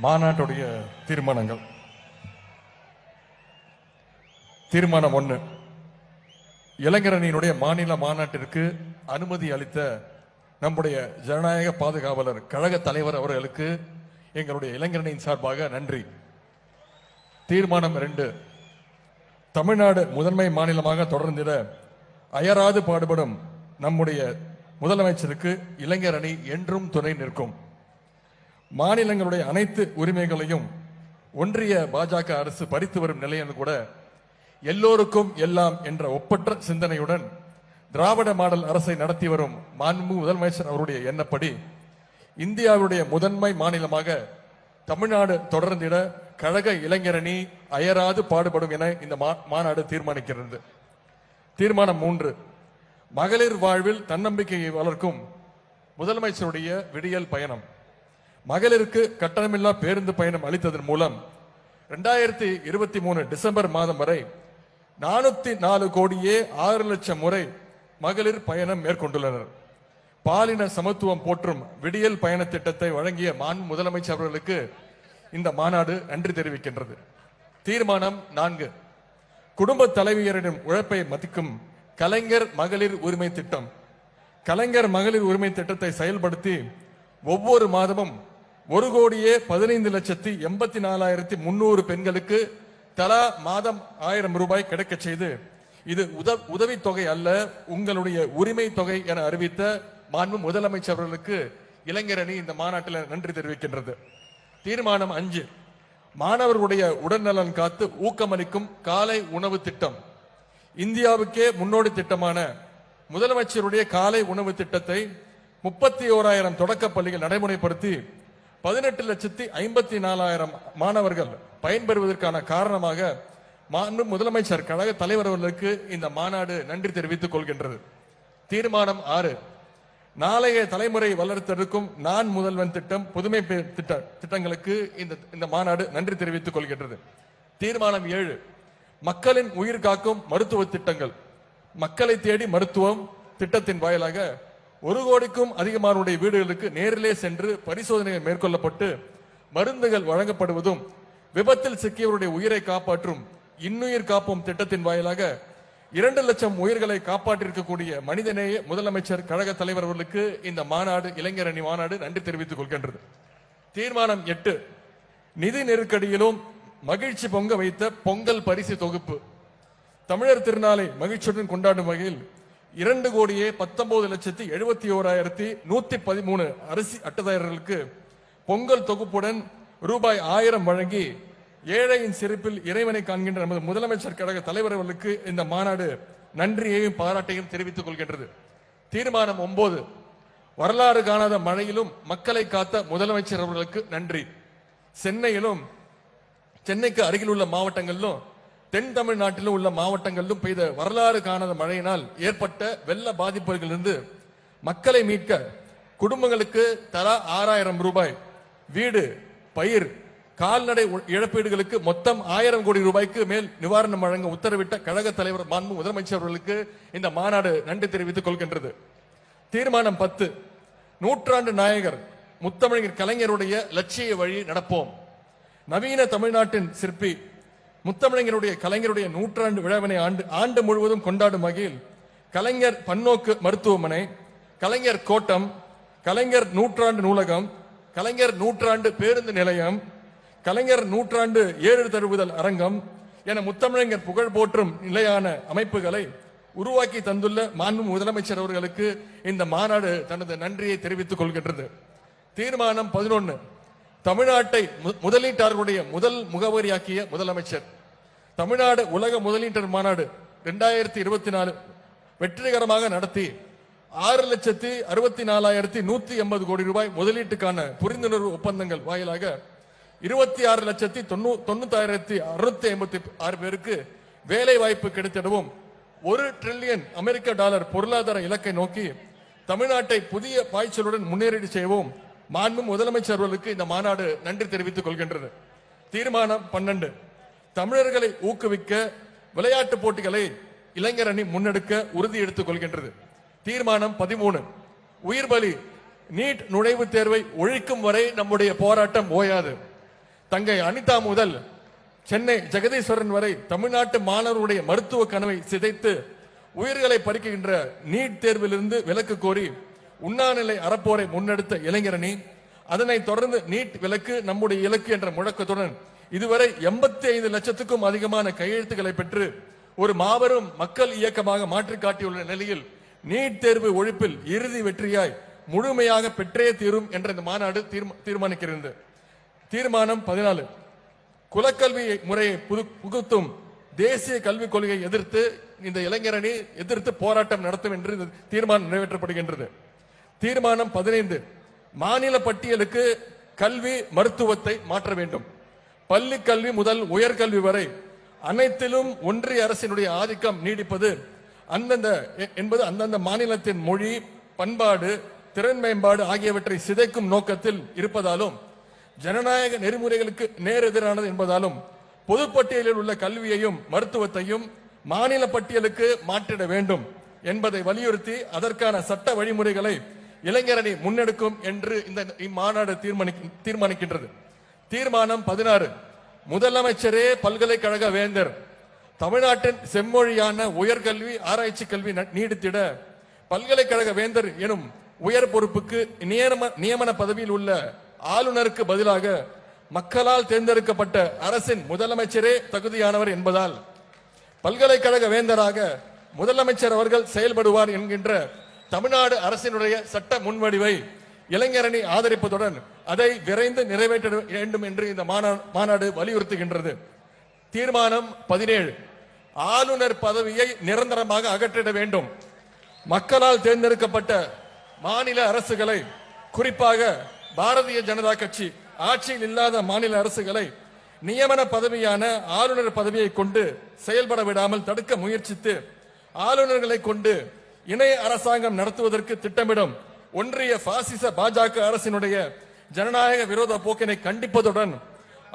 மாநாட்டுடைய தீர்மானங்கள். தீர்மானம் 1, இளைஞரணியினுடைய மாநில மாநாட்டிற்கு அனுமதி அளித்த நம்முடைய ஜனநாயக பாதுகாவலர் கழக தலைவர் அவர்களுக்கு எங்களுடைய இளைஞரணியின் சார்பாக நன்றி. தீர்மானம் 2, தமிழ்நாடு முதன்மை மாநிலமாக தொடர்ந்திட அயராது பாடுபடும் நம்முடைய முதலமைச்சருக்கு இளைஞரணி என்றும் துணை நிற்கும். மாநிலங்களுடைய அனைத்து உரிமைகளையும் ஒன்றிய பாஜக அரசு பறித்து வரும் நிலையில் கூட எல்லோருக்கும் எல்லாம் என்ற ஒப்பற்ற சிந்தனையுடன் திராவிட மாடல் அரசை நடத்தி வரும் மாண்புமிகு முதலமைச்சர் அவருடைய எண்ணப்படி இந்தியாவுடைய முதன்மை மாநிலமாக தமிழ்நாடு தொடர்ந்திட கழக இளைஞரணி அயராது பாடுபடும் என இந்த மாநாடு தீர்மானிக்கிறது. தீர்மானம் 3, மகளிர் வாழ்வில் தன்னம்பிக்கையை வளர்க்கும் முதலமைச்சருடைய விடியல் பயணம். மகளிருக்கு கட்டணமில்லா பேருந்து பயணம் அளித்ததன் மூலம் 2023 டிசம்பர் மாதம் வரை 404 கோடியே 6 லட்சம் முறை மகளிர் பயணம் மேற்கொண்டுள்ளனர். பாலின சமத்துவம் போற்றும் விடியல் பயண திட்டத்தை வழங்கிய மாண்பு முதலமைச்சர் அவர்களுக்கு இந்த மாநாடு நன்றி தெரிவிக்கின்றது. தீர்மானம் 4, குடும்ப தலைவியரின் உழைப்பை மதிக்கும் கலைஞர் மகளிர் உரிமை திட்டம். கலைஞர் மகளிர் உரிமை திட்டத்தை செயல்படுத்தி ஒவ்வொரு மாதமும் 1,15,84,300 பெண்களுக்கு தலா மாதம் 1000 ரூபாய் கிடைக்க செய்து இது உதவி தொகை அல்ல, உங்களுடைய உரிமை தொகை என அறிவித்த மாண்பு முதலமைச்சர் அவர்களுக்கு இளைஞரணி இந்த மாநாட்டில் நன்றி தெரிவிக்கின்றது. தீர்மானம் 5, மாணவர்களுடைய உடல்நலன் காத்து ஊக்கமளிக்கும் காலை உணவு திட்டம். இந்தியாவுக்கே முன்னோடி திட்டமான முதலமைச்சருடைய காலை உணவு திட்டத்தை 31,000 தொடக்க பள்ளிகள் நடைமுறைப்படுத்தி 18,54,000 மாணவர்கள் பயன்பெறுவதற்கான காரணமாக மாண்பு முதலமைச்சர் கழக தலைவர் அவர்களுக்கு இந்த மாநாடு நன்றி தெரிவித்துக் கொள்கின்றது. தீர்மானம் 6, நாளைய தலைமுறை வளர்த்தெடுக்கும் நான் முதல்வன் திட்டம் புதுமை திட்டங்களுக்கு இந்த மாநாடு நன்றி தெரிவித்துக் கொள்கின்றது. தீர்மானம் 7, மக்களின் உயிர் காக்கும் மருத்துவ திட்டங்கள். மக்களை தேடி மருத்துவம் திட்டத்தின் வாயிலாக 1 கோடிக்கும் அதிகமானுடைய வீடுகளுக்கு நேரிலே சென்று பரிசோதனைகள் மேற்கொள்ளப்பட்டு மருந்துகள் வழங்கப்படுவதும், விபத்தில் சிக்கியவருடைய உயிரை காப்பாற்றும் இன்னுயிர் காப்போம் திட்டத்தின் வாயிலாக 2 லட்சம் உயிர்களை காப்பாற்றிருக்கக்கூடிய மனிதநேய முதலமைச்சர் கழக தலைவர் அவர்களுக்கு இந்த மாநாடு இளைஞரணி மாநாடு நன்றி தெரிவித்துக் கொள்கின்றது. தீர்மானம் 8, நிதி நெருக்கடியிலும் மகிழ்ச்சி பொங்க வைத்த பொங்கல் பரிசு தொகுப்பு. தமிழர் திருநாளை மகிழ்ச்சியுடன் கொண்டாடும் வகையில் 2,19,71,113 அரிசி அட்டைதாரர்களுக்கு பொங்கல் தொகுப்புடன் ரூபாய் 1000 வழங்கி ஏழையின் சிரிப்பில் இறைவனை காண்கின்ற நமது முதலமைச்சர் கழக தலைவர் அவர்களுக்கு இந்த மாநாடு நன்றியையும் பாராட்டையும் தெரிவித்துக் கொள்கின்றது. தீர்மானம் 9, வரலாறு காணாத மழையிலும் மக்களை காத்த முதலமைச்சர் அவர்களுக்கு நன்றி. சென்னைக்கு அருகில் உள்ள மாவட்டங்களிலும் தென் தமிழ்நாட்டிலும் உள்ள மாவட்டங்களிலும் பெய்த வரலாறு காணாத மழையினால் ஏற்பட்ட வெள்ள பாதிப்புகளிலிருந்து மக்களை மீட்க குடும்பங்களுக்கு தலா 6,000 ரூபாய், வீடு, பயிர், கால்நடை இழப்பீடுகளுக்கு மொத்தம் 1000 கோடி ரூபாய்க்கு மேல் நிவாரணம் வழங்க உத்தரவிட்ட கழக தலைவர் மாண்பு முதலமைச்சர் அவர்களுக்கு இந்த மாநாடு நன்றி தெரிவித்துக் கொள்கின்றது. தீர்மானம் 10, நூற்றாண்டு நாயகர் முத்தமிழர் கலைஞருடைய லட்சிய வழி நடப்போம். நவீன தமிழ்நாட்டின் சிற்பி முத்தமிழருடைய கலைஞருடைய நூற்றாண்டு விழாவினை ஆண்டு முழுவதும் கொண்டாடும் வகையில் கலைஞர் பன்னோக்கு மருத்துவமனை, கலைஞர் கோட்டம், கலைஞர் நூற்றாண்டு நூலகம், கலைஞர் நூற்றாண்டு பேருந்து நிலையம், கலைஞர் நூற்றாண்டு ஏறு தழுவுதல் அரங்கம் என முத்தமிழர் புகழ் போற்றும் நிலையான அமைப்புகளை உருவாக்கி தந்துள்ள மாண்பு முதலமைச்சர் அவர்களுக்கு இந்த மாநாடு தனது நன்றியை தெரிவித்துக் கொள்கின்றது. தீர்மானம் 11, தமிழ்நாட்டை முதலீட்டாளர்களுடைய முதல் முகவரியாக்கிய முதலமைச்சர். தமிழ்நாடு உலக முதலீட்டர் மாநாடு 2024 வெற்றிகரமாக நடத்தி 6,64,180 கோடி ரூபாய் முதலீட்டுக்கான புரிந்துணர்வு ஒப்பந்தங்கள் வாயிலாக 26,90,656 பேருக்கு வேலை வாய்ப்பு கிடைத்திடவும் $1 டிரில்லியன் பொருளாதார இலக்கை நோக்கி தமிழ்நாட்டை புதிய பாய்ச்சலுடன் முன்னேறி செய்யவும் மாண்பு முதலமைச்சர் அவர்களுக்கு இந்த மாநாடு நன்றி தெரிவித்துக் கொள்கின்றது. தீர்மானம் 12, தமிழர்களை ஊக்குவிக்க விளையாட்டு போட்டிகளை இளைஞர் அணி முன்னெடுக்க உறுதி எடுத்துக் கொள்கின்றது. தீர்மானம் 13, உயிர் பலி. நீட் நுழைவுத் தேர்வை ஒழிக்கும் வரை நம்முடைய போராட்டம் ஓயாது. தங்கை அனிதா முதல் சென்னை ஜெகதீஸ்வரன் வரை தமிழ்நாட்டு மாணவருடைய மருத்துவ கனவை சிதைத்து உயிர்களை பறிக்கின்ற நீட் தேர்விலிருந்து விலக்கு கோரி உண்ணாநிலை அறப்போரை முன்னெடுத்த இளைஞரணி, அதனைத் தொடர்ந்து நீட் விலக்கு நம்முடைய இலக்கு என்ற முழக்கத்துடன் இதுவரை 85 லட்சத்துக்கும் அதிகமான கையெழுத்துக்களை பெற்று ஒரு மாபெரும் மக்கள் இயக்கமாக மாற்றி காட்டியுள்ள நிலையில் நீட் தேர்வு ஒழிப்பில் இறுதி வெற்றியாய் முழுமையாக பெற்றே தீரும் என்ற இந்த மாநாடு தீர்மானிக்கிறது. தீர்மானம் 14, குலக்கல்வி முறையை புகுத்தும் தேசிய கல்விக் கொள்கையை எதிர்த்து இந்த இளைஞரணி எதிர்த்து போராட்டம் நடத்தும் என்று தீர்மானம் நிறைவேற்றப்படுகின்றது. தீர்மானம் 15, மாநில பட்டியலுக்கு கல்வி மருத்துவத்தை மாற்ற வேண்டும். பள்ளி கல்வி முதல் உயர்கல்வி வரை அனைத்திலும் ஒன்றிய அரசினுடைய ஆதிக்கம் நீடிப்பது அந்தந்த மாநிலத்தின் மொழி, பண்பாடு, திறன் மேம்பாடு ஆகியவற்றை சிதைக்கும் நோக்கத்தில் இருப்பதாலும் ஜனநாயக நெறிமுறைகளுக்கு நேர் எதிரானது என்பதாலும் பொதுப்பட்டியலில் உள்ள கல்வியையும் மருத்துவத்தையும் மாநில பட்டியலுக்கு மாற்றிட வேண்டும் என்பதை வலியுறுத்தி அதற்கான சட்ட வழிமுறைகளை இளைஞரணி முன்னெடுக்கும் என்று இந்த மாநாடு தீர்மானிக்கின்றது. தீர்மானம் 16, முதலமைச்சரே பல்கலைக்கழக வேந்தர். தமிழ்நாட்டின் செம்மொழியான உயர்கல்வி ஆராய்ச்சி கல்வி நீடித்திட பல்கலைக்கழக வேந்தர் எனும் உயர் பொறுப்புக்கு நியமன பதவியில் உள்ள ஆளுநருக்கு பதிலாக மக்களால் தேர்ந்தெடுக்கப்பட்ட அரசின் முதலமைச்சரே தகுதியானவர் என்பதால் பல்கலைக்கழக வேந்தராக முதலமைச்சர் அவர்கள் செயல்படுவார் என்கின்ற தமிழ்நாடு அரசினுடைய சட்ட முன்வடிவை இளைஞரணி ஆதரிப்பதுடன் அதை விரைந்து நிறைவேற்ற வேண்டும் என்று இந்த மாநாடு வலியுறுத்துகின்றது. தீர்மானம் 17, ஆளுநர் பதவியை நிரந்தரமாக அகற்றிட வேண்டும். மக்களால் தேர்ந்தெடுக்கப்பட்ட மாநில அரசுகளை, குறிப்பாக பாரதிய ஜனதா கட்சி ஆட்சியில் இல்லாத மாநில அரசுகளை நியமன பதவியான ஆளுநர் பதவியை கொண்டு செயல்பட விடாமல் தடுக்க முயற்சித்து ஆளுநர்களை கொண்டு இணை அரசாங்கம் நடத்துவதற்கு திட்டமிடும் ஒன்றிய பாசிச பாஜக அரசினுடைய ஜனநாயக விரோத போக்கினை கண்டிப்பதுடன்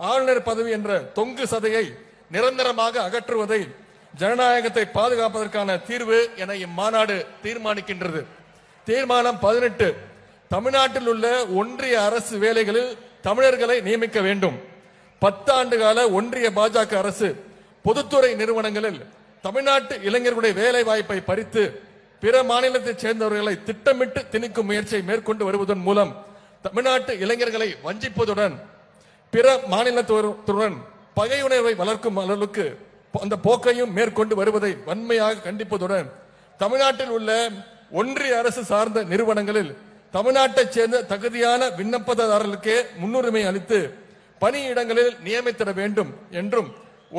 ஆளுநர் பதவி என்ற தொங்கு சதையை நிரந்தரமாக அகற்றுவதை ஜனநாயகத்தை பாதுகாப்பதற்கான தீர்வு என இம்மாநாடு தீர்மானிக்கின்றது. தீர்மானம் 18, தமிழ்நாட்டில் உள்ள ஒன்றிய அரசு வேலைகளில் தமிழர்களை நியமிக்க வேண்டும். 10 ஆண்டு கால ஒன்றிய பாஜக அரசு பொதுத்துறை நிறுவனங்களில் தமிழ்நாட்டு இளைஞர்களுடைய வேலை வாய்ப்பை பறித்து பிற மாநிலத்தைச் சேர்ந்தவர்களை திட்டமிட்டு திணிக்கும் முயற்சியை மேற்கொண்டு வருவதன் மூலம் தமிழ்நாட்டு இளைஞர்களை வஞ்சிப்பதுடன் பிற மாநிலத்துடன் பகையுணர்வை வளர்க்கும் அளவுக்கு அந்த போக்கையும் மேற்கொண்டு வருவதை வன்மையாக கண்டிப்பதுடன் தமிழ்நாட்டில் உள்ள ஒன்றிய அரசு சார்ந்த நிறுவனங்களில் தமிழ்நாட்டைச் சேர்ந்த தகுதியான விண்ணப்பதாரர்களுக்கே முன்னுரிமை அளித்து பணியிடங்களில் நியமித்திட வேண்டும் என்றும்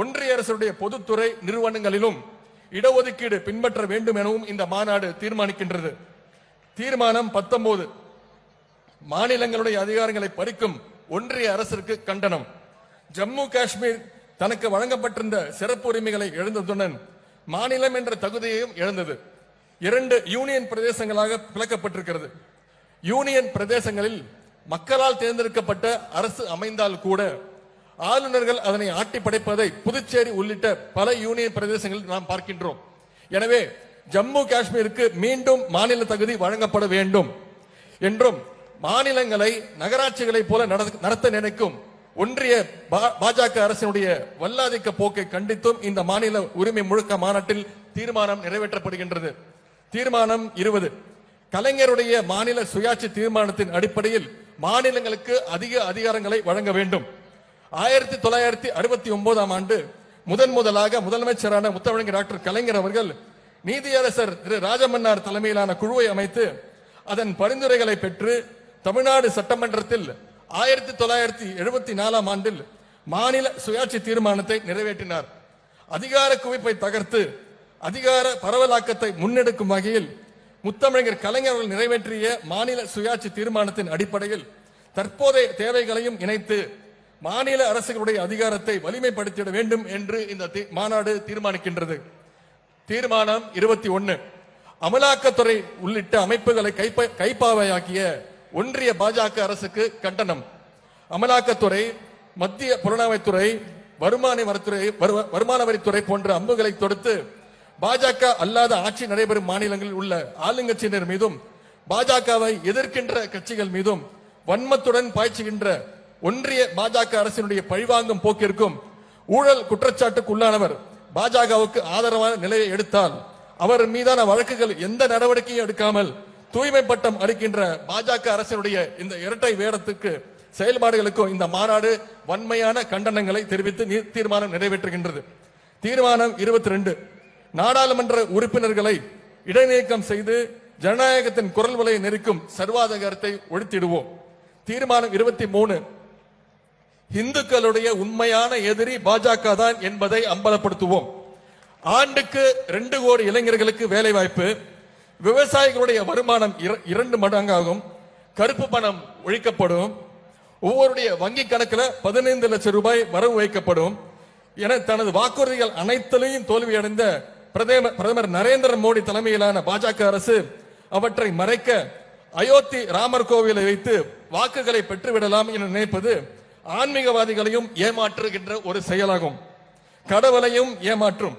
ஒன்றிய அரசுடைய பொதுத்துறை நிறுவனங்களிலும் இடஒதுக்கீடு பின்பற்ற வேண்டும் எனவும் இந்த மாநாடு தீர்மானிக்கின்றது. தீர்மானம் 19, மாநிலங்களுடைய அதிகாரங்களை பறிக்கும் ஒன்றிய அரசிற்கு கண்டனம். ஜம்மு காஷ்மீர் தனக்கு வழங்கப்பட்டிருந்த சிறப்பு உரிமைகளை இழந்ததுடன் மாநிலம் என்ற தகுதியையும் இழந்தது. 2 யூனியன் பிரதேசங்களாக பிளக்கப்பட்டிருக்கிறது. யூனியன் பிரதேசங்களில் மக்களால் தேர்ந்தெடுக்கப்பட்ட அரசு அமைந்தால் கூட ஆளுநர்கள் அதனை ஆட்டி படைப்பதை புதுச்சேரி உள்ளிட்ட பல யூனியன் பிரதேசங்களில் நாம் பார்க்கின்றோம். எனவே ஜம்மு காஷ்மீருக்கு மீண்டும் மாநில தகுதி வழங்கப்பட வேண்டும் என்றும் மாநிலங்களை நகராட்சிகளை போல நடத்த நினைக்கும் ஒன்றிய பாஜக அரசினுடைய வல்லாதிக்க போக்கை கண்டித்தும் இந்த மாநில உரிமை முழுக்க மாநாட்டில் தீர்மானம் நிறைவேற்றப்படுகின்றது. தீர்மானம் 20, கலைஞருடைய மாநில சுயாட்சி தீர்மானத்தின் அடிப்படையில் மாநிலங்களுக்கு அதிக அதிகாரங்களை வழங்க வேண்டும். 1969ஆம் ஆண்டு முதலாக முதலமைச்சரான முத்தமிழர் டாக்டர் கலைஞர் அவர்கள் நீதியரசர் திரு ராஜமன்னார் தலைமையிலான குழுவை அமைத்து அதன் பரிந்துரைகளை பெற்று தமிழ்நாடு சட்டமன்றத்தில் 1974ஆம் ஆண்டில் மாநில சுயாட்சி தீர்மானத்தை நிறைவேற்றினார். அதிகார குவிப்பை தகர்த்து அதிகார பரவலாக்கத்தை முன்னெடுக்கும் வகையில் முத்தமிழர் கலைஞர் அவர்கள் நிறைவேற்றிய மாநில சுயாட்சி தீர்மானத்தின் அடிப்படையில் தற்போதைய தேவைகளையும் இணைத்து மாநில அரசுகளுடைய அதிகாரத்தை வலிமைப்படுத்திட வேண்டும் என்று இந்த மாநாடு தீர்மானிக்கின்றது. தீர்மானம் 21, அமலாக்கத்துறை உள்ளிட்ட அமைப்புகளை கைப்பாவையாக்கிய ஒன்றிய பாஜக அரசுக்கு கண்டனம். அமலாக்கத்துறை, மத்திய புலனாய்வுத்துறை, வருமான வரித்துறை போன்ற அம்புகளை தொடுத்து பாஜக அல்லாத ஆட்சி நடைபெறும் மாநிலங்களில் உள்ள ஆளுங்கட்சியினர் மீதும் பாஜகவை எதிர்க்கின்ற கட்சிகள் மீதும் வன்மத்துடன் பாய்ச்சுகின்ற ஒன்றிய பாஜக அரசினுடைய பழிவாங்கும் போக்கிற்கும் ஊழல் குற்றச்சாட்டுக்கு உள்ளானவர் பாஜகவுக்கு ஆதரவான நிலையை எடுத்தால் அவர் மீதான வழக்குகள் எந்த நடவடிக்கையும் எடுக்காமல் தூய்மை பட்டம் அளிக்கின்ற பாஜக அரசினுடைய இந்த இரட்டை வேடத்துக்கு செயல்பாடுகளுக்கும் இந்த மாநாடு வன்மையான கண்டனங்களை தெரிவித்து தீர்மானம் நிறைவேற்றுகின்றது. தீர்மானம் 22 நாடாளுமன்ற உறுப்பினர்களை இடைநீக்கம் செய்து ஜனநாயகத்தின் குரல் வலையை நெருக்கும் சர்வாதிகாரத்தை ஒழித்திடுவோம். தீர்மானம் 23 இந்துக்களுடைய உண்மையான எதிரி பாஜக தான் என்பதை அம்பலப்படுத்துவோம். ஆண்டுக்கு 2 கோடி இளைஞர்களுக்கு வேலை வாய்ப்பு, விவசாயிகளுடைய வருமானம் 2 மடங்காகும், கருப்பு பணம் ஒழிக்கப்படும், ஒவ்வொருடைய வங்கி கணக்கில் 15 லட்சம் ரூபாய் வரவு வைக்கப்படும் என தனது வாக்குறுதிகள் அனைத்திலையும் தோல்வியடைந்த பிரதமர் நரேந்திர மோடி தலைமையிலான பாஜக அரசு அவற்றை மறைக்க அயோத்தி ராமர் கோவிலை வைத்து வாக்குகளை பெற்றுவிடலாம் என நினைப்பது ஆன்மீகவாதிகளையும் ஏமாற்றுகின்ற ஒரு செயலாகும். கடவுளையும் ஏமாற்றும்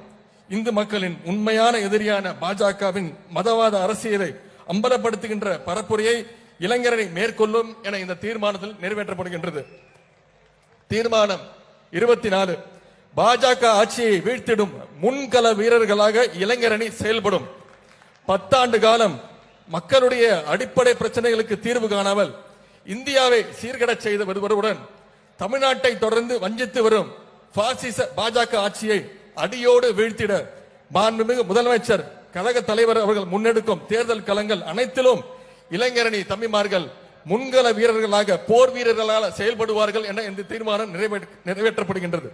இந்து மக்களின் உண்மையான எதிரியான பாஜகவின் மதவாத அரசியலை அம்பலப்படுத்துகின்ற பரப்புரையை இளைஞரணி மேற்கொள்ளும் என இந்த தீர்மானத்தில் நிறைவேற்றப்படுகின்றது. தீர்மானம் 24 பாஜக ஆட்சியை வீழ்த்திடும் முன்கள வீரர்களாக இளைஞரணி செயல்படும். 10 ஆண்டு காலம் மக்களுடைய அடிப்படை பிரச்சனைகளுக்கு தீர்வு காணாமல் இந்தியாவை சீர்கடச் செய்து வருவதுடன் தமிழ்நாட்டை தொடர்ந்து வஞ்சித்து வரும் பாசிச பாஜக ஆட்சியை அடியோடு வீழ்த்திட மாண்புமிகு முதலமைச்சர் கழக தலைவர் அவர்கள் முன்னெடுக்கும் தேர்தல் களங்கள் அனைத்திலும் இளைஞரணி தம்பிமார்கள் முன்கள வீரர்களாக போர் வீரர்களாக செயல்படுவார்கள் என இந்த தீர்மானம் நிறைவேற்றப்படுகின்றது.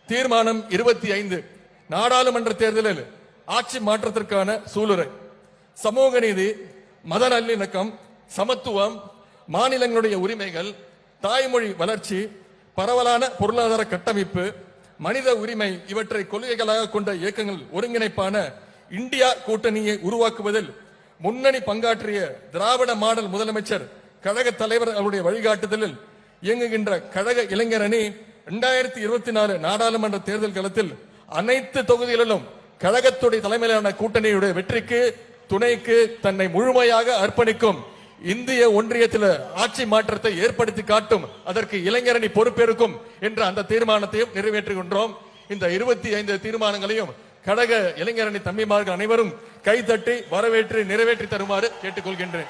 தீர்மானம் 25 நாடாளுமன்ற தேர்தலில் ஆட்சி மாற்றத்திற்கான சூளுரை. சமூக நீதி, மத நல்லிணக்கம், சமத்துவம், மாநிலங்களுடைய உரிமைகள், தாய்மொழி வளர்ச்சி, பரவலான பொருளாதார கட்டமைப்பு, மனித உரிமை இவற்றை கொள்கைகளாக கொண்ட இயக்கங்கள் ஒருங்கிணைப்பான இந்தியா கூட்டணியை உருவாக்குவதில் முன்னணி பங்காற்றிய திராவிட மாடல் முதலமைச்சர் கழக தலைவர் அவருடைய வழிகாட்டுதலில் இயங்குகின்ற கழக இளைஞரணி 2024 நாடாளுமன்ற தேர்தல் களத்தில் அனைத்து தொகுதிகளிலும் கழகத்துடைய தலைமையிலான கூட்டணியுடைய வெற்றிக்கு துணைக்கு தன்னை முழுமையாக அர்ப்பணிக்கும். இந்திய ஒன்றியத்தில் ஆட்சி மாற்றத்தை ஏற்படுத்தி காட்டும், அதற்கு இளைஞரணி பொறுப்பேற்கும் என்ற அந்த தீர்மானத்தையும் நிறைவேற்றுகின்றோம். இந்த 25 தீர்மானங்களையும் கழக இளைஞரணி தம்பிமார்கள் அனைவரும் கைதட்டி வரவேற்று நிறைவேற்றி தருமாறு கேட்டுக்கொள்கின்றேன்.